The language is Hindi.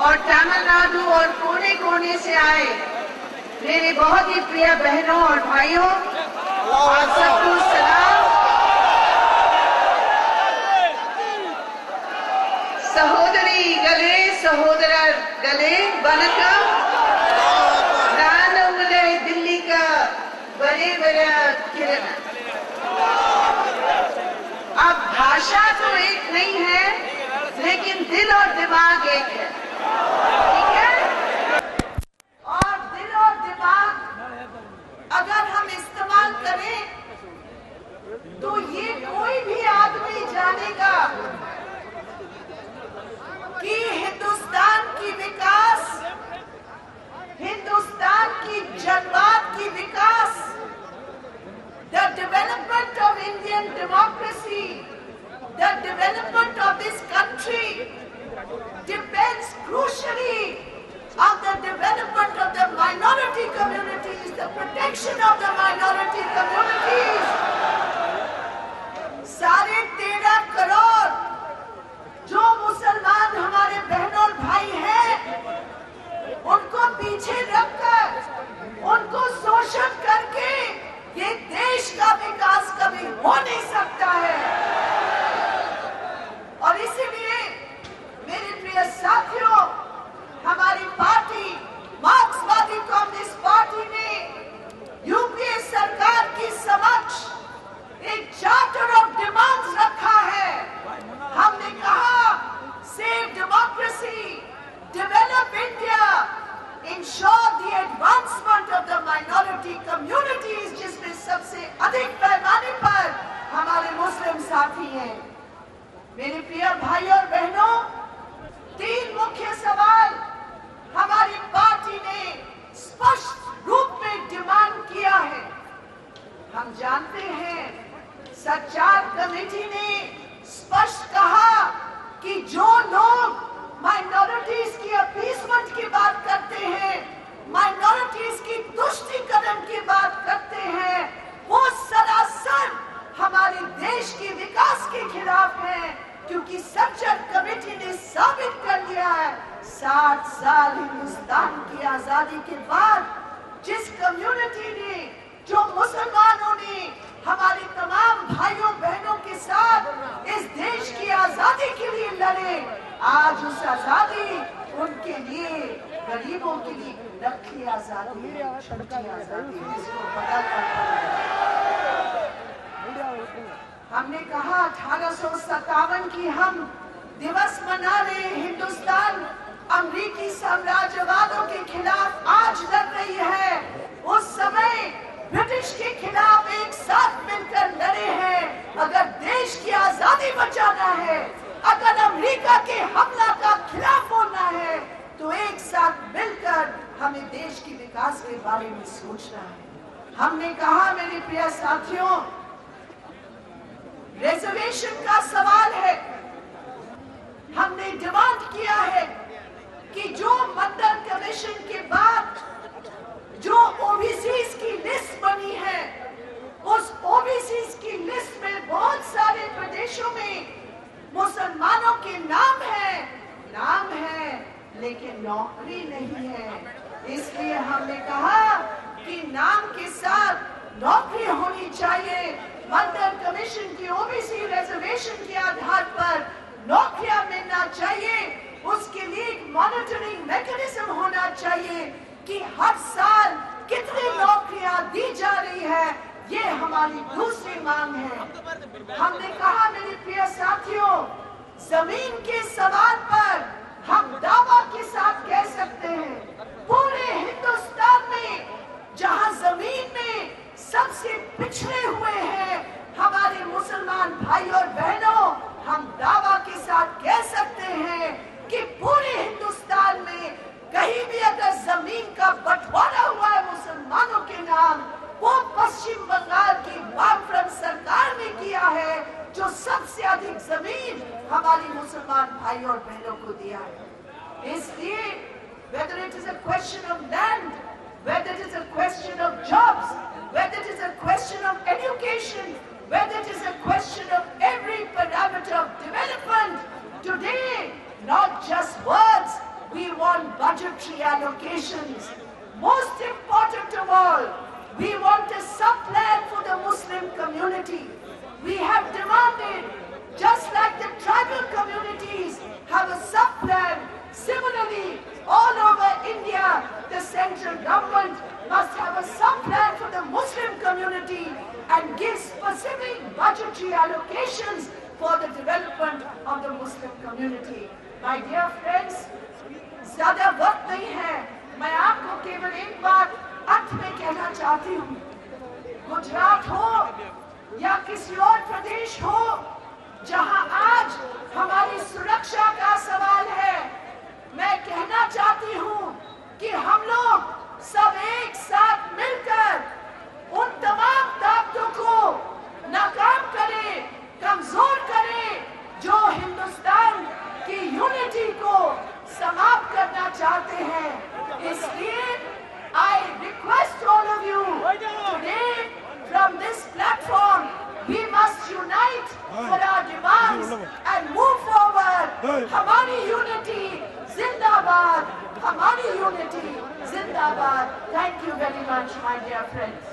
और तमिलनाडु और कोने कोने से आए मेरे बहुत ही प्रिय बहनों और भाइयों, आप सबको सलाम। सहोदरी गले सहोदरा गले वनकम। ನಾನು दिल्ली का बड़े बड़ा किरण। अब भाषा तो एक नहीं है, लेकिन दिल और दिमाग एक है, ठीक है? और दिल और दिमाग अगर हम इस्तेमाल करें तो ये कोई भी आदमी जानेगा कि हिंदुस्तान की विकास, हिंदुस्तान की जनवाद की विकास, the development of Indian democracy, the development of this country depends crucially on the development of the minority communities, the protection of the minority communities. 13.5 crore जो मुसलमान हमारे बहन और भाई हैं, उनको पीछे रखकर, उनको शोषण करके ये देश का विकास कभी हो नहीं सकता है। और इसीलिए मेरे प्रिय साथियों, हमारी पार्टी मार्क्सवादी कम्युनिस्ट पार्टी ने यूपीए सरकार की समक्ष एक चार्टर ऑफ डिमांड्स रखा है। हमने कहा, save democracy, develop India, ensure the advancement of the minority communities, जिसमें सबसे अधिक पैमाने पर हमारे मुस्लिम साथी हैं। मेरे प्रिय भाई और बहनों, 3 मुख्य सवाल हमारी पार्टी ने स्पष्ट रूप में डिमांड किया है। हम जानते हैं, सच्चार कमेटी ने स्पष्ट कहा कि जो लोग माइनॉरिटीज की अपीसमेंट की बात करते हैं, माइनॉरिटीज की तुष्टीकरण की बात करते हैं, वो सरासर हमारे देश के विकास के खिलाफ है। क्योंकि सच्चार कमेटी ने साबित कर दिया है, 60 साल हिंदुस्तान की आजादी के बाद जिस कम्युनिटी ने, जो मुसलमानों ने हमारे तमाम भाइयों बहनों के साथ इस देश की आजादी के लिए लड़े, आज उस आजादी उनके लिए, गरीबों के लिए रखी आजादी, छोटी आजादी, इसको बदल कर हमने कहा 1857 की हम दिवस मना रहे। हिंदुस्तान अमेरिकी साम्राज्यवादों के खिलाफ आज लड़ रही है। उस समय ब्रिटिश के खिलाफ एक साथ मिलकर लड़े हैं। अगर देश की आजादी बचाना है, अगर अमेरिका के हमला का खिलाफ बोलना है, तो एक साथ मिलकर हमें देश के विकास के बारे में सोचना है। हमने कहा, मेरे प्रिय साथियों, रिजर्वेशन का सवाल है। हमने डिमांड किया है कि जो मंडल कमीशन के बाद जो ओबीसीज की लिस्ट बनी है, उस ओबीसीज की लिस्ट में बहुत सारे प्रदेशों में मुसलमानों के नाम है, लेकिन नौकरी नहीं है। इसलिए हमने कहा कि नाम के साथ नौकरी होनी चाहिए। मंडल कमीशन की ओबीसी रिजर्वेशन के आधार पर नौकरियां मिलना चाहिए। उसके लिए एक मॉनिटरिंग मैकेनिज्म होना चाहिए कि हर साल कितनी नौकरियां दी जा रही है। ये हमारी दूसरी मांग है। हमने कहा, मेरे प्रिय साथियों, जमीन के सवाल पर हम दावा के साथ कह सकते हैं, पूरे हिंदुस्तान में जहां जमीन में सबसे पिछड़े हुए हैं हमारे मुसलमान भाई और बहनों, हम दावा के साथ कह सकते हैं कि पूरे हिंदुस्तान में कहीं भी अगर जमीन का बंटवारा हुआ है मुसलमानों के नाम, वो पश्चिम बंगाल की वामफ्रंट सरकार ने किया है, जो सबसे अधिक जमीन हमारी मुसलमान भाई और बहनों को दिया है। इसलिए whether it is a question of land, whether it is a question of jobs, whether it is a question of education, whether it is a question of every parameter of development, today, not just words, we budgetary allocations. Most important of all, we want a sub-plan for the Muslim community. We have demanded, just like the tribal communities have a sub-plan, similarly, all over India, the central government must have a sub-plan for the Muslim community and give specific budgetary allocations for the development of the Muslim community. My dear friends, ज़्यादा वक्त नहीं है, मैं आपको केवल एक बात अंत में कहना चाहती हूँ। गुजरात हो या किसी और प्रदेश हो, जहाँ आज हमारी सुरक्षा का सवाल है, मैं कहना चाहती हूँ कि हम लोग सब एक साथ मिलकर उन तमाम ताकतों को नाकाम करें, कमजोर करें, जो हिंदुस्तान की यूनिटी को समाप्त करना चाहते हैं। इसलिए I request all of you today from this platform, we must unite for our demands and move forward. हमारी unity जिंदाबाद, हमारी unity जिंदाबाद. Thank you very much, my dear friends.